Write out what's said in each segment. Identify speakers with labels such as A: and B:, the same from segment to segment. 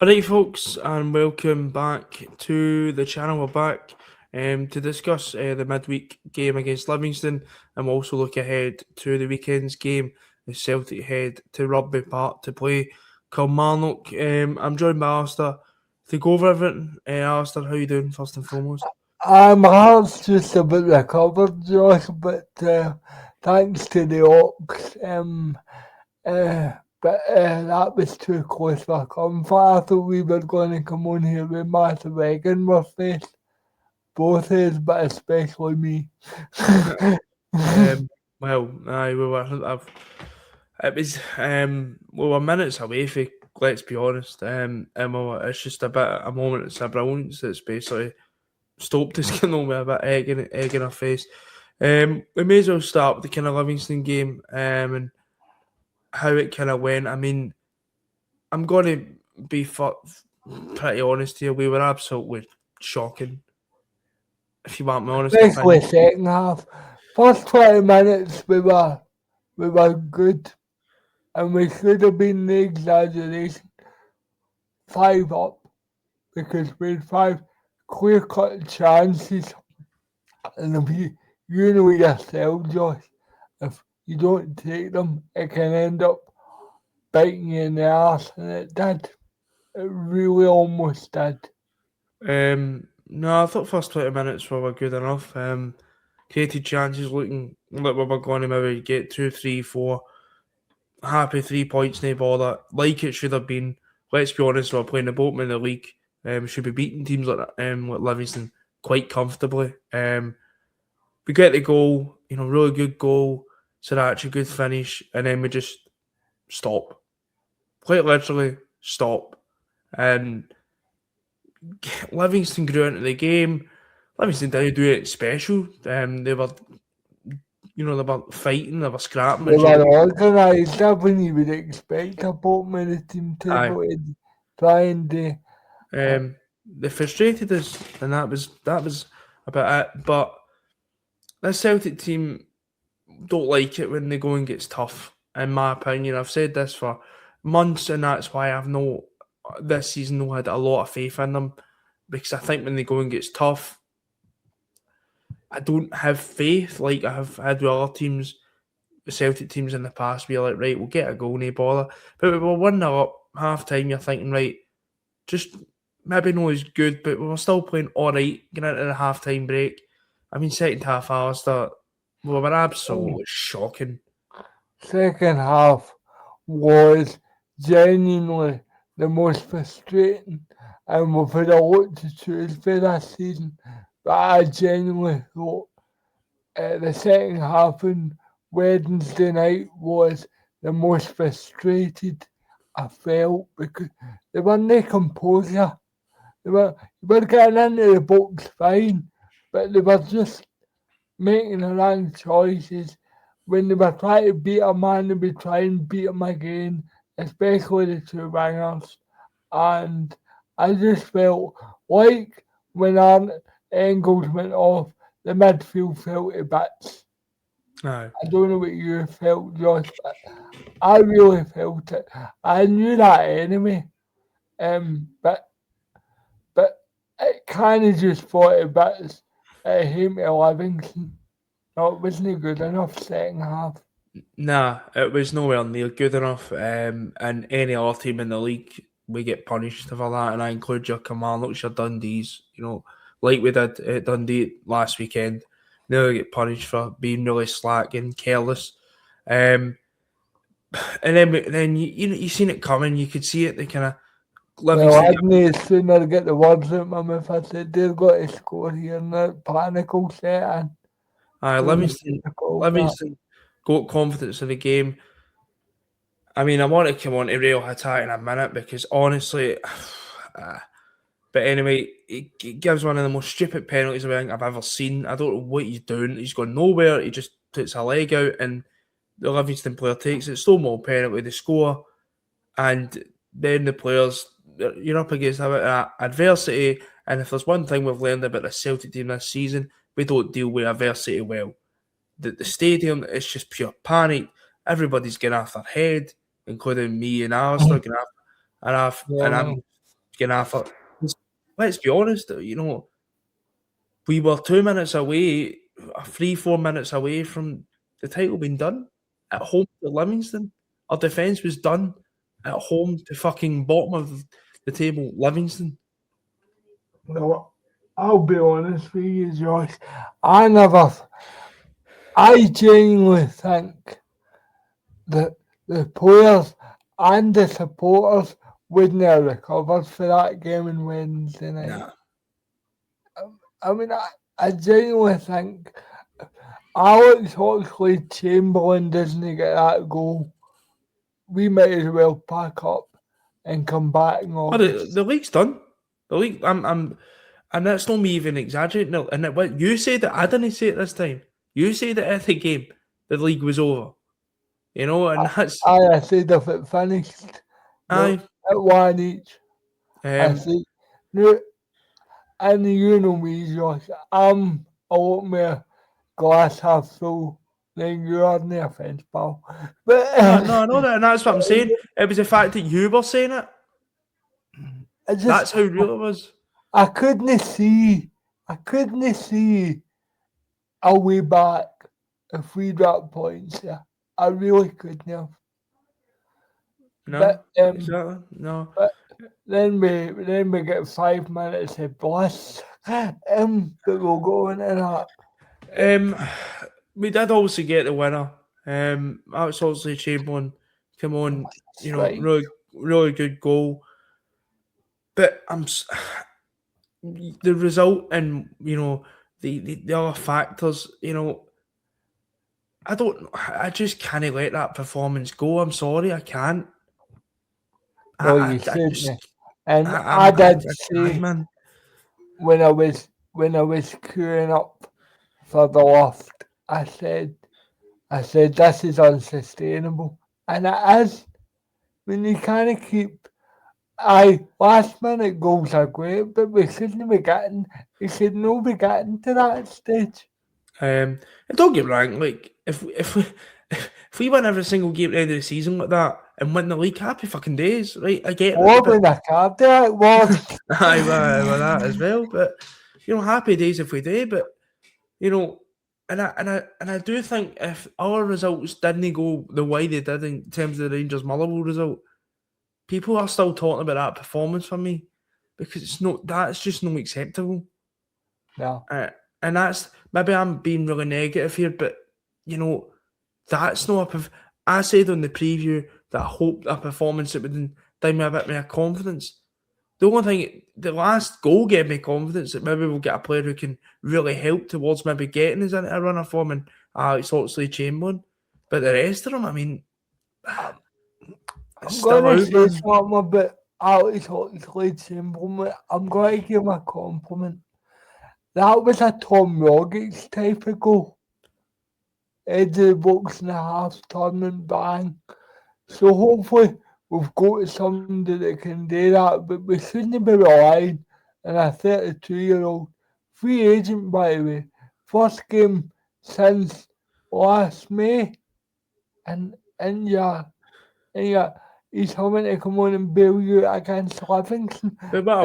A: Alright, folks, and welcome back to the channel. We're back to discuss the midweek game against Livingston, and we'll also look ahead to the weekend's game as Celtic head to Rugby Park to play Kilmarnock. I'm joined by Alistair to go over everything. Alistair, how you doing, first and foremost?
B: My heart's just a bit recovered, Josh, but thanks to the Oaks, that was too close for comfort. I thought we were going to come on here with massive egg in our face, both of us, but especially me.
A: Aye, it was we were minutes away from, let's be honest. And it's just a moment of brilliance that's basically stopped us getting with a bit of egg in our face. We may as well start with the kind of Livingston game and how it kind of went. I mean, I'm going to be pretty honest here. We were absolutely shocking, if you want my honest
B: Especially
A: opinion.
B: second half. First 20 minutes we were good, and we should have been the exaggeration 5 up, because we had 5 clear-cut chances. And if you know yourself, Josh, if you don't take them, it can end up biting you in the arse, and it did. It really almost did.
A: No, I thought first 20 minutes were good enough. Created chances looking like we were going to maybe get 2, 3, 4. Happy 3 points, no bother. Like it should have been. Let's be honest, we're playing the bottom of the league. Should be beating teams like Livingston quite comfortably. We get the goal, really good goal. Sriracha, good finish, and then we just stop. Quite literally stop. And Livingston grew into the game. Livingston didn't do it special. They were, they were fighting, they were scrapping.
B: They were organised. That when you would expect a bottom of the team table to try and do.
A: They frustrated us, and that was about it. But this Celtic team don't like it when the going gets tough. In my opinion, I've said this for months, and that's why I've this season had a lot of faith in them, because I think when the going gets tough, I don't have faith like I have had with other teams, the Celtic teams in the past. We're like, right, we'll get a goal, no bother. But we were 1-0 up, half time. You're thinking, right, just maybe not as good, but we were still playing all right, getting into the half time break. I mean, second half, Alistair, we were absolutely shocking.
B: Second half was genuinely the most frustrating, and we've had a lot to choose for this season. But I genuinely thought the second half on Wednesday night was the most frustrated I felt, because there were no composure. They were getting into the box fine, but they were just making the wrong choices. When they were trying to beat a man, they would try and beat him again, especially the two wingers. And I just felt like when our Engels went off, the midfield fell to bits.
A: Aye.
B: I don't know what you felt, Josh, but I really felt it. I knew that anyway, but it kind of just fell to bits at him to Livingston. No, it wasn't good enough second half.
A: Nah, it was nowhere near good enough. And any other team in the league, we get punished for that. And I include your Kilmarnocks, your Dundees, like we did at Dundee last weekend. They get punished for being really slack and careless. And then you seen it coming. You could see it. They kind of
B: Well, I didn't sooner get the words out my mouth. I said they've got to score here, and that panic will set in.
A: Livingston got confidence in the game. I mean, I want to come on to Real Hatat in a minute, because honestly, but anyway, it gives one of the most stupid penalties I've ever seen. I don't know what he's doing. He's gone nowhere. He just puts a leg out, and the Livingston player takes it. Slow-mo penalty, they score, and then the players, you're up against adversity. And if there's one thing we've learned about the Celtic team this season, we don't deal with adversity well. The stadium is just pure panic. Everybody's getting off their head, including me and Alistair. And I'm Let's be honest, we were 2 minutes away, 3-4 minutes away from the title being done at home to Livingston. Our defence was done at home to fucking bottom of the table, Livingston.
B: No, I'll be honest with you, Josh. I genuinely think that the players and the supporters wouldn't have recovered for that game on Wednesday night.
A: Nah.
B: I mean, I genuinely think Alex Oxlade-Chamberlain doesn't get that goal, we might as well pack up and come back in
A: But
B: August.
A: the league's done. The league, and that's not me even exaggerating. And what you said it, I didn't say it this time. You said it at the game, the league was over. And that's
B: I said if it finished
A: aye.
B: at one each, I
A: Um,
B: said, no, and you know me, Josh, I'm a lot more glass half full than you are in the offence, pal. But
A: no, I know that, and that's what I'm saying. It was the fact that you were saying it. That's how real it was.
B: I couldn't see a way back if we dropped points here. I really couldn't have.
A: No,
B: But
A: exactly. No.
B: then we get 5 minutes of bliss. But we'll go into that.
A: We did also get the winner. Alex Oxlade-Chamberlain, come on,
B: Right.
A: really good goal. But the result and the other factors, I just can't let that performance go. I'm sorry, I can't.
B: Well, you shouldn't. And I did say
A: man.
B: when I was queuing up for the loft, I said this is unsustainable, and it is. When you kind of keep, last minute goals are great, but we shouldn't be getting. We should not be getting to that stage.
A: And don't get me wrong, like if we win every single game at the end of the season like that and win the league, happy fucking days, right? I get it.
B: Win a card there, it was.
A: Aye, well, that as well. But happy days if we do. But and I do think if our results didn't go the way they did in terms of the Rangers Motherwell result, people are still talking about that performance for me because that's just not acceptable.
B: No.
A: And that's maybe I'm being really negative here, but that's not I said on the preview that I hoped a performance that would give me a bit more confidence. The only thing, the last goal gave me confidence that maybe we'll get a player who can really help towards maybe getting us into a runner form and Alex Oxlade-Chamberlain. But the rest of them, I mean,
B: I'm going to say something about Alex Oxlade-Chamberlain. I'm going to give him a compliment. That was a Tom Rogic type of goal. Edge of the box and a half tournament bang. So hopefully we've got somebody that can do that, but we shouldn't be relying on a 32-year-old free agent, by the way. First game since last May, and he's having to come on and bail you against Livingston.
A: But what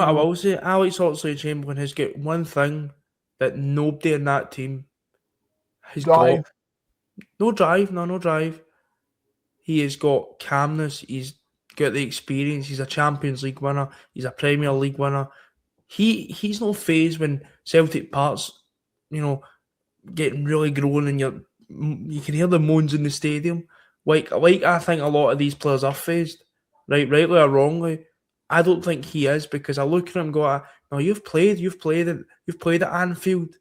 A: I will say, Alex Oxlade-Chamberlain has got one thing that nobody in that team has got. No drive. He has got calmness. He's got the experience. He's a Champions League winner. He's a Premier League winner. He's no phased when Celtic Park's, getting really grown and you can hear the moans in the stadium. Like I think a lot of these players are phased, right, rightly or wrongly. I don't think he is because I look at him and go, no, you've played at Anfield.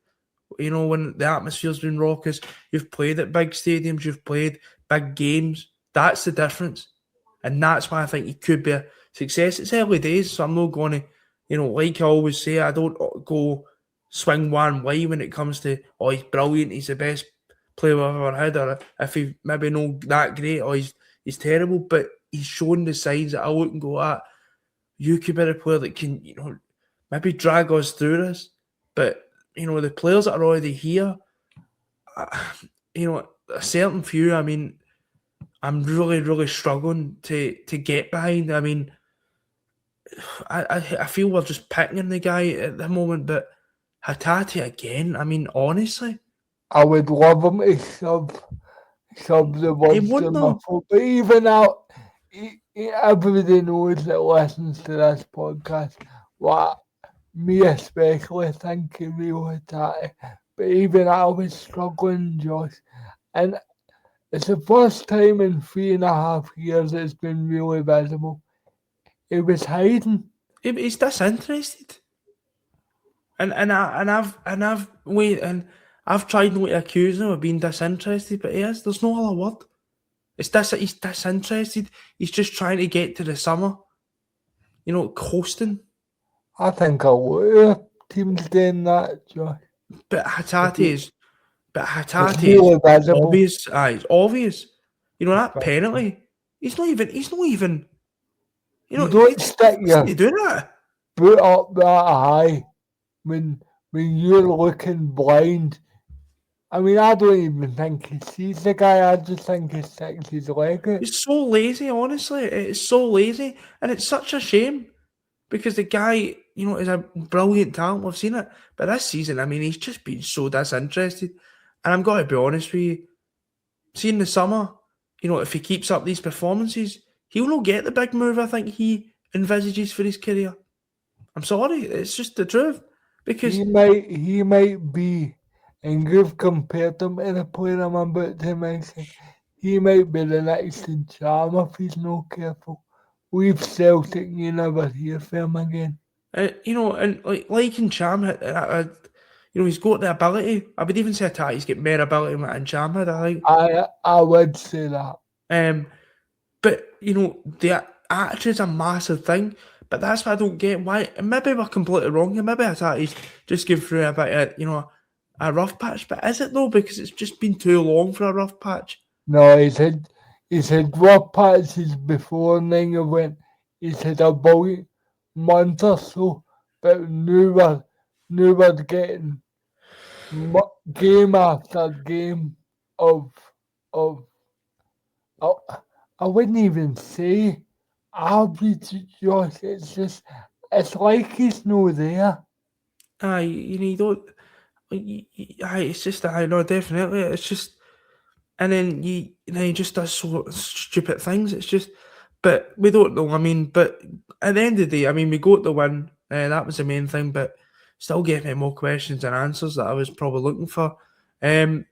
A: When the atmosphere's been raucous, you've played at big stadiums, you've played big games. That's the difference. And that's why I think he could be a success. It's early days, so I'm not going to, like I always say, I don't go swing one way when it comes to, he's brilliant, he's the best player I've ever had, or if he maybe not that great, or he's terrible, but he's shown the signs that I look and go, you could be a player that can, maybe drag us through this. But the players that are already here, a certain few, I mean, I'm really, really struggling to get behind. I mean, I feel we're just picking the guy at the moment, but Hatate again. I mean, honestly,
B: I would love him to sub the
A: he
B: words
A: won't
B: to my
A: though.
B: foot, but even out, everybody knows that listens to this podcast what me especially think of Rio Hatate. But even I was struggling, Josh, and it's the first time in 3.5 years it's been really visible. It was hiding.
A: He's disinterested, I've tried not to accuse him of being disinterested, but he is. There's no other word. He's disinterested. He's just trying to get to the summer. Coasting.
B: I think a lot of teams doing that, Josh.
A: But
B: It's
A: Hatate is
B: really visible.
A: obvious. It's obvious. That penalty. He's not even.
B: You don't stick
A: He doesn't
B: your
A: do that.
B: boot up that high when you're looking blind. I mean, I don't even think he sees the guy. I just think he sticks his leg out.
A: He's so lazy. Honestly, it's so lazy, and it's such a shame because the guy, is a brilliant talent. We've seen it, but this season, I mean, he's just been so disinterested. And I'm going to be honest with you. See, in the summer, if he keeps up these performances, he'll not get the big move I think he envisages for his career. I'm sorry, it's just the truth. Because
B: he might be, and you've compared him to the player I'm about to mention. He might be the next in charm if he's not careful. Leave Celtic, you never hear from him again.
A: and like in Cham, he's got the ability. I would even say he's got more ability than Cham had, I think.
B: I would say that.
A: But the attitude's a massive thing. But that's what I don't get. Why? And maybe we're completely wrong here. Maybe he's just going through a bit of a rough patch. But is it though? Because it's just been too long for a rough patch.
B: No, he's had rough patches before, and then he's had about month or so, but now we're getting game after game of I wouldn't even say average, Josh. It's like he's no there.
A: You don't. It's just I know definitely. It's just, and then he just does so stupid things. It's just, but we don't know. I mean, but at the end of the day, I mean, we got the win. That was the main thing. But still gave me more questions and answers that I was probably looking for. Then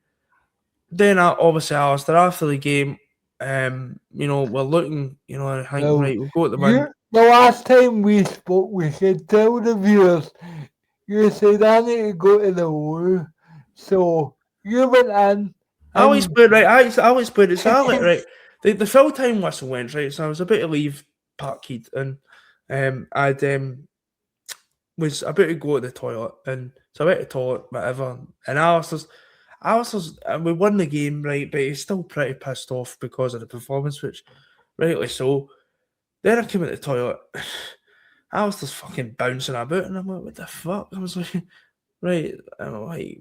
A: obviously, Alistair, after the game, we're looking, I think,
B: Now,
A: right, we've got the win.
B: the last time we spoke, we said tell the viewers. You said I need to go to the loo, so you went in.
A: I always put right. I always put it solid right. The full time whistle went right, so I was about to leave Parkhead, and I'd was about to go to the toilet, and so I went to the toilet, whatever. And Alistair's, and we won the game, right? But he's still pretty pissed off because of the performance, which rightly so. Then I came out the toilet. Alistair's fucking bouncing about, and I'm like, what the fuck? I was like, right, I'm like,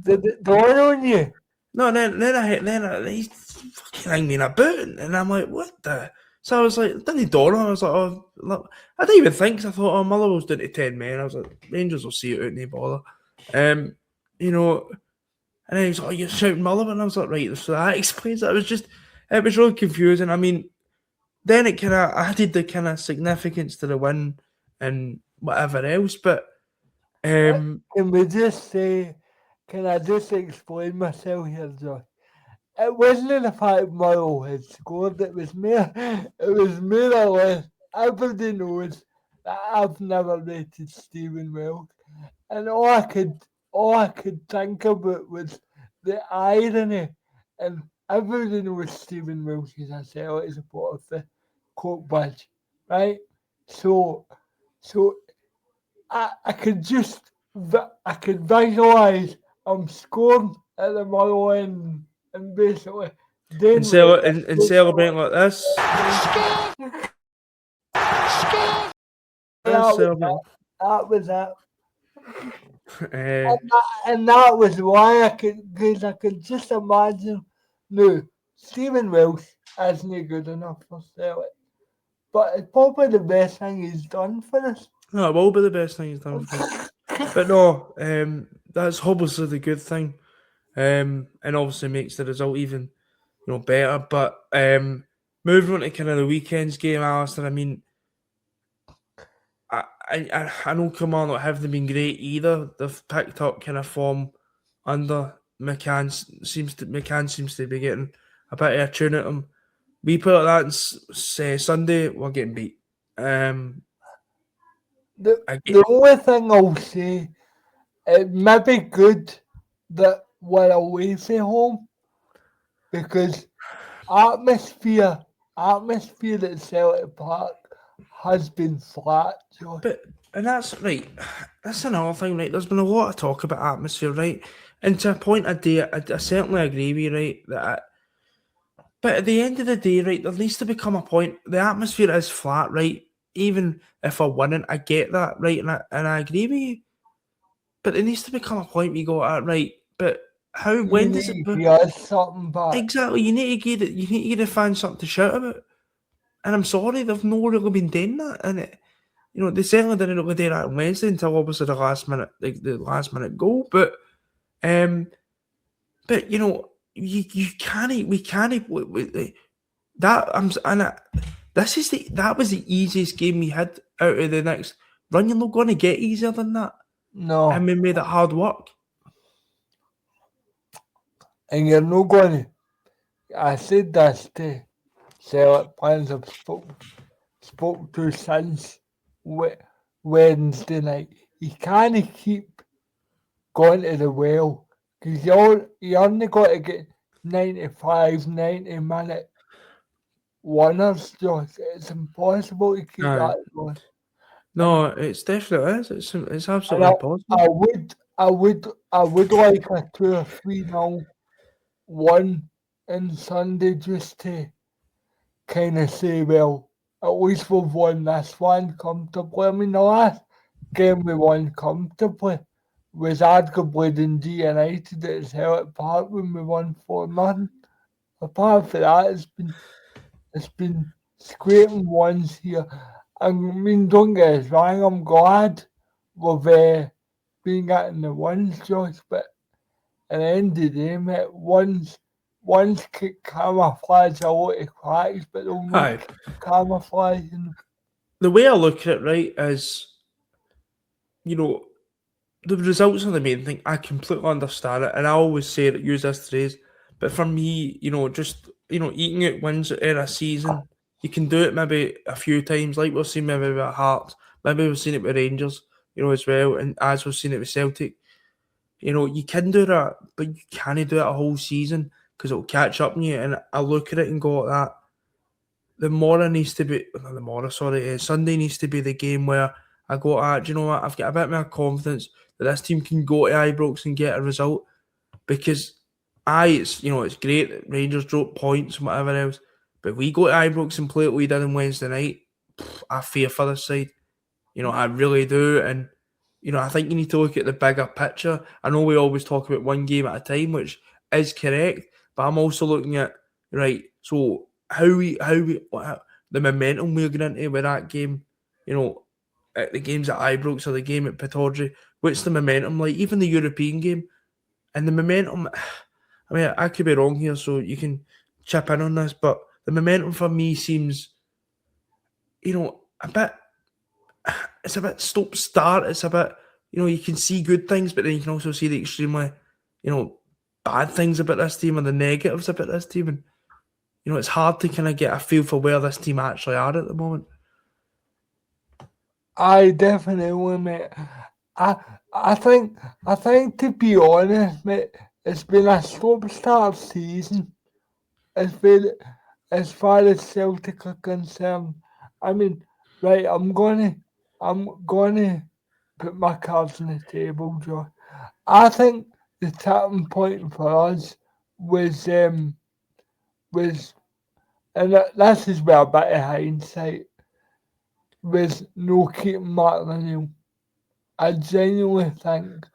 B: Did it dawn on you?
A: no, then he's fucking hanging about, and I'm like, what the? So I was like, didn't dawn on? I was like, oh, look. I didn't even think. Cause I thought, oh, Motherwell's down to 10 men. I was like, Rangers will see it out, no bother. And then he was like, oh, you're shouting Motherwell, and I was like, right. So that explains it. It was really confusing. I mean, then it kind of added the kind of significance to the win and whatever else, but
B: Can we just say? Can I just explain myself here, Josh? It wasn't the fact Murrow had scored. It was more or less. Everybody knows that I've never rated Stephen Welsh, and all I could think about was the irony. And everybody knows Stephen Welsh is a Celtic supporter of the Coke badge, right? So I could visualize I'm scoring at the Murrow end and basically then
A: and celebrating like this.
B: That was it. And that was why because I could just imagine. No, Stephen Welsh isn't good enough for Celtic. but it's probably the best thing he's done for us.
A: No, it will be the best thing he's done for us. But no, that's obviously the good thing, and obviously makes the result even better. But moving on to kind of the weekend's game, Alistair. I mean, I know Kilmarnock haven't been great either. They've picked up kind of form under McCann. McCann seems to be getting a bit of a tune at him. We put it that on Sunday, we're getting beat.
B: The only thing I'll say, it may be good that we're away from home because atmosphere at Celtic Park has been flat, Josh.
A: And that's right. That's another thing, right? There's been a lot of talk about atmosphere, right? And to a point, I certainly agree with you, right? But at the end of the day, right, there needs to become a point. The atmosphere is flat, right? Even if we're winning, I get that, right? And I agree with you. But there needs to become a point where you go, right? But when does it?
B: Something back.
A: Exactly. You need to give the fans something to shout about. And I'm sorry, they've not really been doing that, and they certainly didn't really do that on Wednesday until obviously the last minute goal. But you can't. We can't. That was the easiest game we had out of the next run. You're not going to get easier than that.
B: No.
A: And we made it hard work.
B: And you're not going to. I said this to Celtic fans I've spoke to since Wednesday night. You can't keep going to the well because you only got to get 95, 90-minute winners, Josh. It's impossible to keep that going.
A: No, it's definitely is. It's absolutely impossible.
B: I would like a 2 or 3-0 one on Sunday just to kind of say, well, at least we've won this one comfortably. I mean, the last game we won comfortably was arguably Dundee United at Celtic Park when we won 4-0. Apart from that, it's been scraping ones here. I mean, don't get us wrong, I'm glad we've been getting the ones, Josh, but at the end of the day, mate, ones can camouflage a lot of cracks, but they'll not camouflage.
A: The way I look at it, right, is, the results are the main thing. I completely understand it, and I always say it, use this phrase, but for me, just, eating out wins in a season, you can do it maybe a few times, like we've seen maybe with Hearts, maybe we've seen it with Rangers, as well, and as we've seen it with Celtic. You can do that, but you can't do it a whole season because it'll catch up on you. And I look at it and go like that. Sunday needs to be the game where I go, do you know what? I've got a bit more confidence that this team can go to Ibrox and get a result because it's great that Rangers drop points and whatever else, but we go to Ibrox and play what we did on Wednesday night. I fear for this side. I really do, and I think you need to look at the bigger picture. I know we always talk about one game at a time, which is correct, but I'm also looking at so the momentum we're going into with that game, at the games at Ibrox or the game at Pittodrie. What's the momentum like? Even the European game, and the momentum. I mean, I could be wrong here, so you can chip in on this, but the momentum for me seems, a bit. It's a bit stop-start. It's a bit, you can see good things, but then you can also see the extremely, bad things about this team and the negatives about this team. And, it's hard to kind of get a feel for where this team actually are at the moment.
B: I definitely, mate. I think to be honest, mate, it's been a stop-start season. It's been, as far as Celtic are concerned. I mean, right, I'm gonna put my cards on the table, Joe. I think the tapping point for us was, and this is where a bit of hindsight, was no keeping Mark Laniel. I genuinely think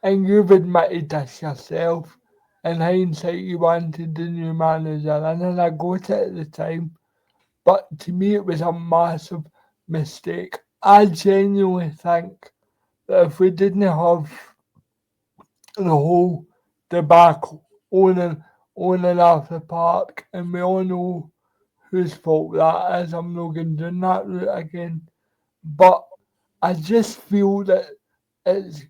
B: and you've admitted this yourself, in hindsight, you wanted the new manager in, and I got it at the time. But to me, it was a massive mistake. I genuinely think that if we didn't have the whole debacle owning off the park, and we all know whose fault that is, I'm not going down that route again. But I just feel that it's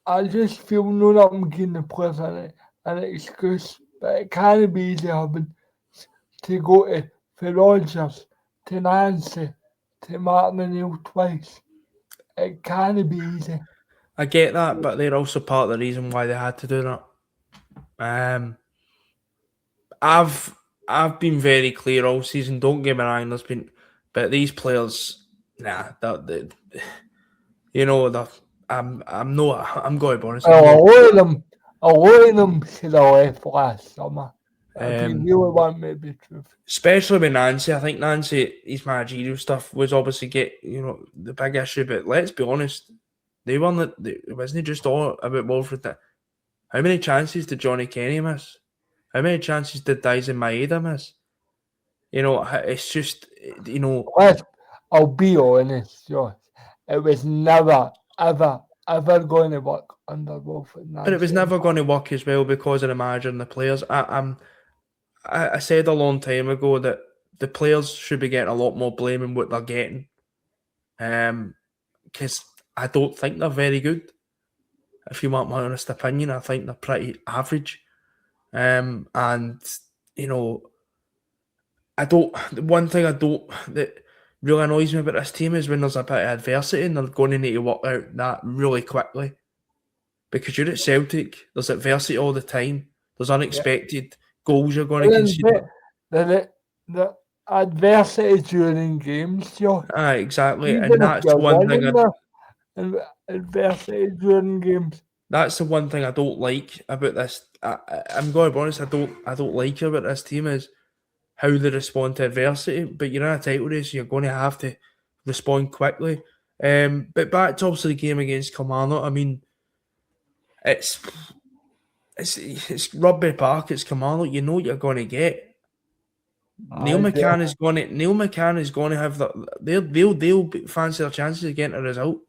B: I just feel none of them getting the players an excuse, but it can't be easy having to go for Rodgers, to Nancy, to Martin O'Neill twice. It can't be easy.
A: I get that, but they're also part of the reason why they had to do that. Um, I've been very clear all season. Don't get me wrong. There's been, but these players, nah, you know, I'm not. I'm going to be honest. I'm
B: Well,
A: not.
B: a lot of them should have left last summer. If you
A: Um,
B: really want me to be truthful.
A: especially with Nancy. I think Nancy, his managerial stuff was obviously the big issue. But let's be honest, they weren't. It wasn't just all about Wilfred. How many chances did Johnny Kenny miss? How many chances did Dyson Maeda miss? You know, it's just
B: I'll be honest, Josh. It was never, ever going to work under Wilfred
A: but it was
B: Nancy.
A: never going to work as well because of the manager and the players. I said a long time ago that the players should be getting a lot more blame in what they're getting. Because I don't think they're very good. If you want my honest opinion, I think they're pretty average. And you know, the one thing that really annoys me about this team is when there's a bit of adversity and they're going to need to work out that really quickly. Because you're at Celtic, there's adversity all the time. There's unexpected goals you're going to concede.
B: The adversity during games, Josh.
A: Exactly, and
B: Even if
A: that's the
B: you're
A: one thing.
B: winning the adversity during games.
A: That's the one thing I don't like about this. I'm going to be honest. I don't like about this team is how they respond to adversity. But you're in a title race, you're going to have to respond quickly. But back to obviously the game against Kilmarnock. I mean, it's Rugby Park. It's Kilmarnock. You know what you're going to get. Neil McCann is going to have they'll fancy their chances of getting a result.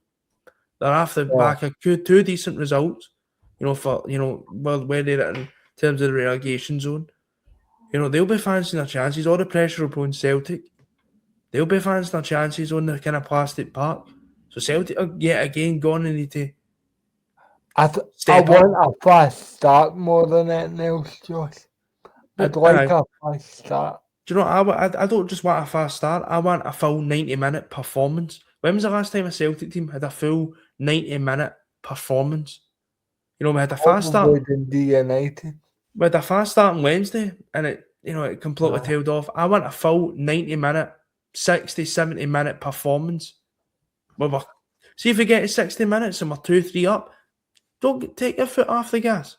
A: They're after back of two decent results, where they're at in terms of the relegation zone. They'll be fancying their chances. All the pressure upon Celtic. They'll be fancying their chances on the kind of plastic park. So Celtic are yet again going to need to
B: I want a fast start more than anything else, Josh. I'd like a fast start.
A: Do you know what? I don't just want a fast start. I want a full 90-minute performance. When was the last time a Celtic team had a full 90-minute performance? We had a fast start.
B: We
A: had a fast start on Wednesday, and it completely tailed off. I want a full 90-minute, 60, 70-minute performance. See if we get to 60 minutes and we're 2-3 up, don't take your foot off the gas.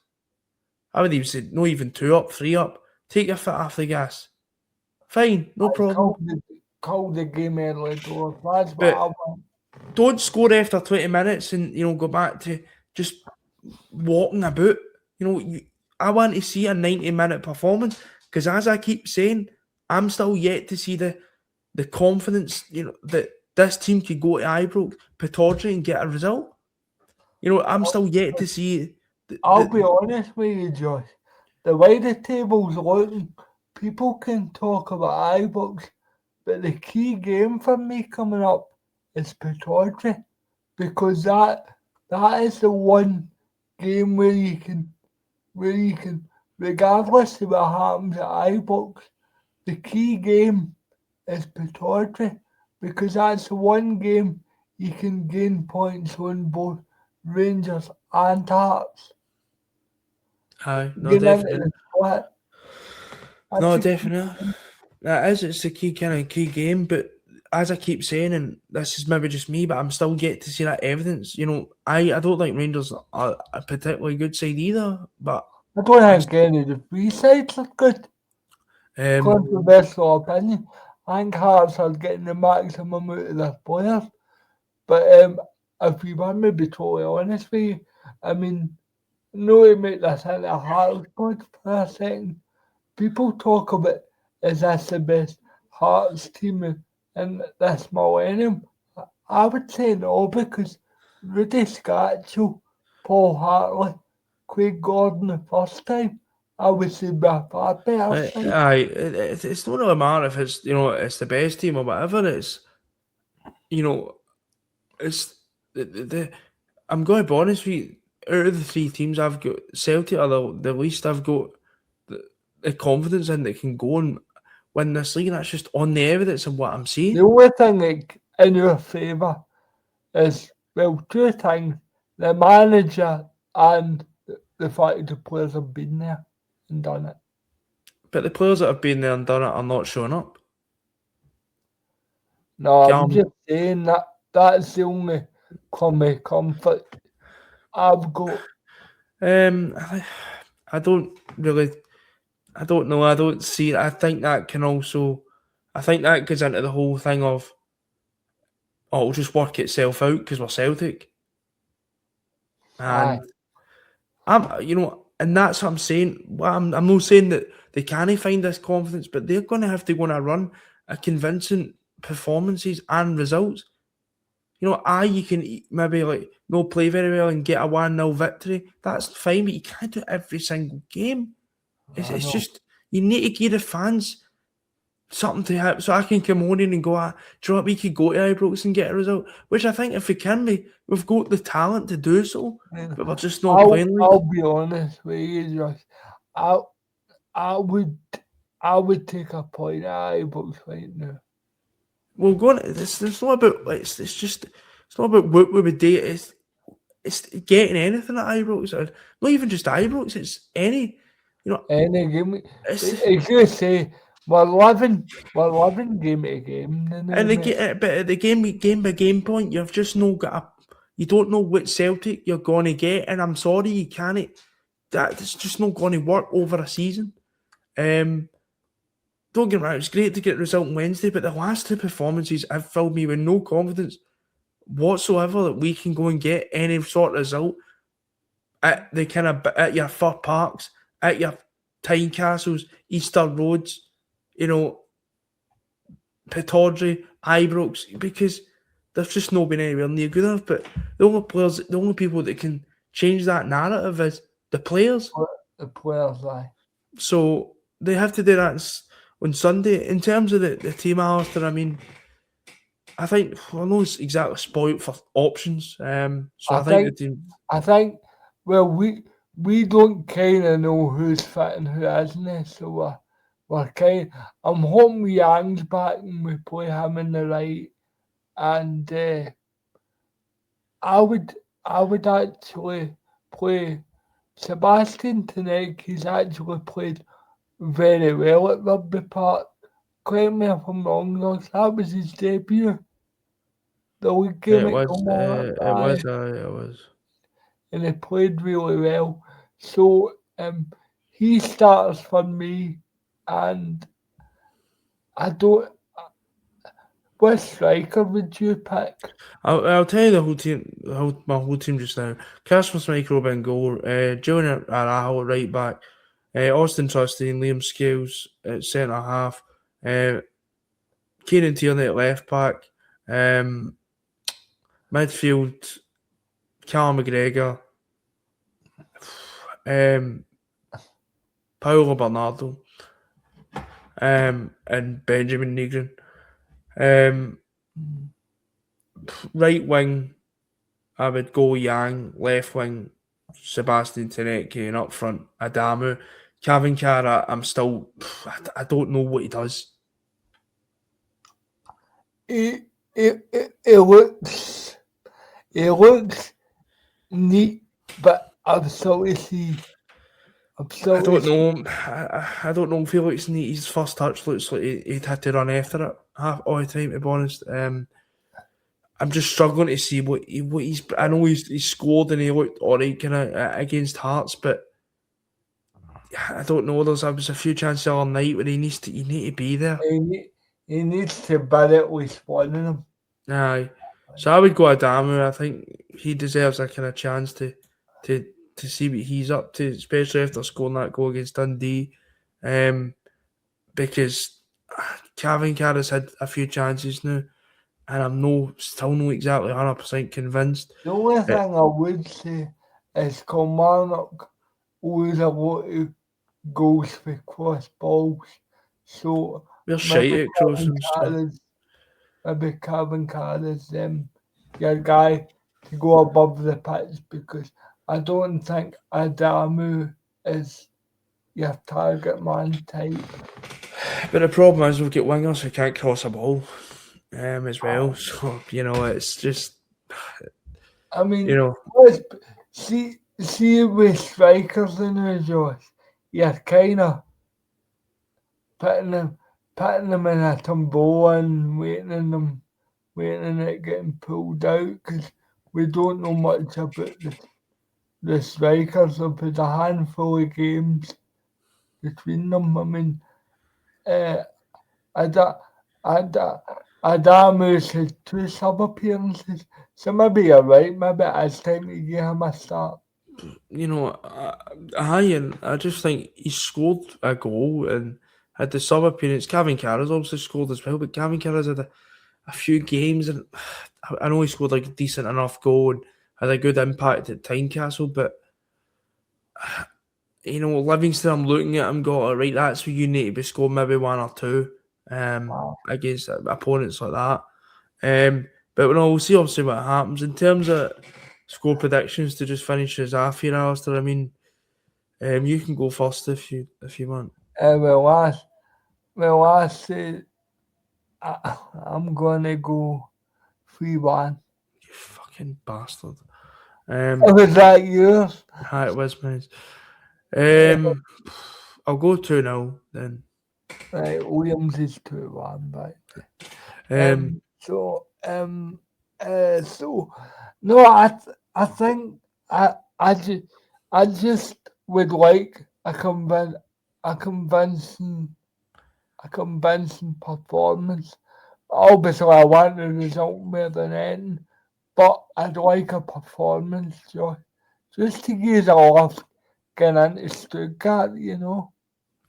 A: I would even say, no, even 2 up, 3 up. Take your foot off the gas. Fine, no problem.
B: Call the game early doors. That's what I want.
A: Don't score after 20 minutes and go back to just walking about. I want to see a 90-minute performance because, as I keep saying, I'm still yet to see the confidence. That this team could go to Ibrox, Pittodrie, and get a result. I'm still yet to see.
B: I'll be honest with you, Josh. The way the table's looking, people can talk about Ibrox, but the key game for me coming up is Pittodrie, because that is the one game where you can, regardless of what happens at Ibrox, the key game is Pittodrie, because that's the one game you can gain points on both Rangers and Hearts.
A: No, definitely. No, definitely. That is, it's a key game, but as I keep saying, and this is maybe just me, but I'm still yet to see that evidence. I don't think Rangers are a particularly good side either, but
B: I don't think any of the three sides are good. Controversial opinion. I think Hearts are getting the maximum out of their players. But if we want me to be totally honest with you, I mean, no to make this into a Hearts pod for a second. People talk about, is this the best Hearts team in this millennium? I would say no, because Rudy Scatchell, Paul Hartley, Craig Gordon the first time, I would say by far better side.
A: It's not really a matter if it's it's the best team or whatever. It's you know it's the I'm going to be honest with you. Out of the three teams I've got, Celtic are the least I've got the confidence in that can go and win this league. And that's just on the evidence of what I'm seeing.
B: The only thing like, in your favour is, well, two things. The manager and the fact the players have been there and done it.
A: But the players that have been there and done it are not showing up.
B: No, I'm
A: Calm.
B: just saying that's the only comfort I've got.
A: I don't really. I don't know. I don't see it. I think that can also. I think that goes into the whole thing of. Oh, it'll just work itself out because we're Celtic.
B: Aye.
A: And and that's what I'm saying. Well, I'm not saying that they can't find this confidence, but they're going to have to go on a run of convincing performances and results. You can maybe not play very well and get a 1-0 victory. That's fine, but you can't do it every single game. It's just, you need to give the fans something to have, so I can come on in and go, do you know what, we could go to Ibrox and get a result, which I think if we can, we've got the talent to do so, but we're just not playing like.
B: I'll be honest with you, Josh. I would take a point at Ibrox right now.
A: Well, it's not about, it's not about what we would do, it's getting anything at Ibrox, or not even just Ibrox, it's any
B: game. As you say, we're living game to game.
A: But at the game by game point, you've just not got you don't know what Celtic you're going to get, and I'm sorry, you can't. That's just not going to work over a season. Don't get me wrong, it's great to get a result on Wednesday, but the last two performances have filled me with no confidence whatsoever that we can go and get any sort of result at the at your Fir Parks, at your Tynecastles, Easter Roads, Pittodrie, Ibrox, because they've just not been anywhere near good enough. But the only people that can change that narrative is the players.
B: The players, aye.
A: So they have to do that on Sunday. In terms of the team, Alistair, I mean, I think we're not exactly spoilt for options. So I think the team.
B: I think, well, we don't kind of know who's fit and who isn't, so we're kind. I'm hoping Young's back and we play him in the right, and I would actually play Sebastian tonight. He's actually played very well at Rugby Park. Correct me if I'm wrong, Ross. That was his debut. The league game at Kilmarnock.
A: It was.
B: And he played really well. So he starts for me, and I don't. What striker would you pick?
A: I'll tell you the whole team. My whole team just now. Casper Schmeichel in goal. Julian Araujo at right back. Austin Trusty and Liam Scales at centre half. Kieran Tierney at left back. Midfield. Callum McGregor. Paolo Bernardo. And Benjamin Negrin. Right wing, I would go Yang. Left wing, Sebastian Tenetke, and up front, Adamu. Kevin Carra, I don't know what he does.
B: It looks neat, but absolutely.
A: I don't know. I don't know. I feel like his first touch looks like he'd had to run after it all the time. To be honest, I'm just struggling to see what he's. I know he's scored and he looked alright kind of against Hearts, but I don't know. There was a few chances all night where you need to be there.
B: He needs to bid at least one of them.
A: Aye. So I would go Adamu. I think he deserves a kind of chance to to see what he's up to, especially after scoring that goal against Dundee. Because Calvin Carr's had a few chances now, and I'm still not exactly 100% convinced.
B: The only thing I would say is Kilmarnock lose a lot of goals for cross balls. So
A: We're shite at crossing.
B: maybe Calvin Carr's your guy to go above the pitch, because I don't think Adamu is your target man type.
A: But the problem is we've got wingers who can't cross a ball as well. So, it's just,
B: I mean,
A: you
B: see with strikers in there, Josh, you're kind of putting them in a tumble and waiting on it getting pulled out, because we don't know much about the strikers. There'll be a handful of games between them. I mean, Adamu's had 2 sub appearances, so maybe you're right. Maybe it's time to give him a start.
A: and I just think he scored a goal and had the sub appearance. Calvin Carr's obviously scored as well, but Calvin Carr's had a few games, and I know he scored like a decent enough goal and had a good impact at Tynecastle, but Livingston, I'm looking at him, right, that's where you need to be scoring maybe 1 or 2 against opponents like that. But we'll see obviously what happens. In terms of score predictions, to just finish us off here, Alistair, I mean, you can go first if you want.
B: I say I'm gonna go 3-1.
A: You fucking bastard.
B: Was that yours?
A: Hi, it was mine. I'll go 2-0 then.
B: Right, Williams is 2-1, right? So no, I think I just would like a convincing performance. Obviously, I want the result more than anything, but I'd like a performance, just to give a lift getting into Stuttgart,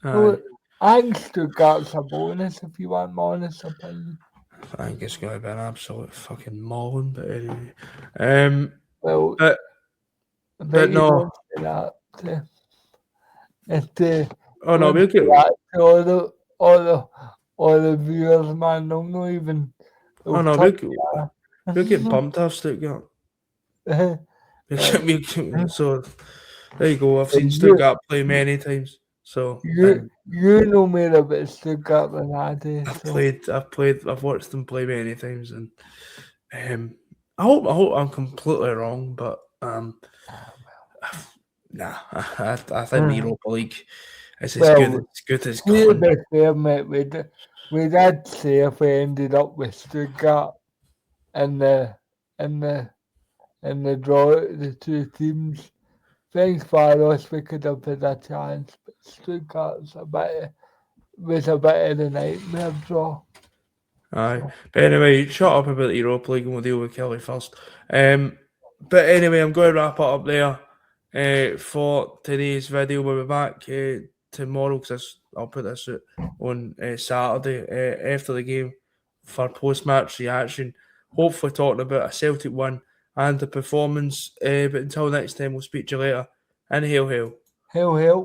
A: Aye.
B: I think Stuttgart's a bonus, if you want my honest opinion.
A: I think it's going to be an absolute fucking mauling, but anyway.
B: Well,
A: but no.
B: Don't say that.
A: Oh no, we'll get
B: all the viewers, man. They'll not even.
A: Oh no, we'll get pumped off Stuttgart. So there you go. I've seen Stuttgart play many times. So
B: you know more about Stuttgart than I do.
A: I've watched them play many times, and I hope I'm completely wrong, but nah, I think the Europa League is as good as gone.
B: To be fair, mate, we did say if we ended up with Stuttgart in the draw out of the 2 teams, thanks for us, we could have had a chance. But Stuttgart's was a bit of the nightmare draw.
A: Aye. But anyway, shut up about the Europa League and we'll deal with Kelly first. But anyway, I'm going to wrap it up there for today's video. We'll be back tomorrow, because I'll put this out on Saturday after the game for post-match reaction. Hopefully talking about a Celtic win and the performance. But until next time, we'll speak to you later. And hail, hail.
B: Hail, hail.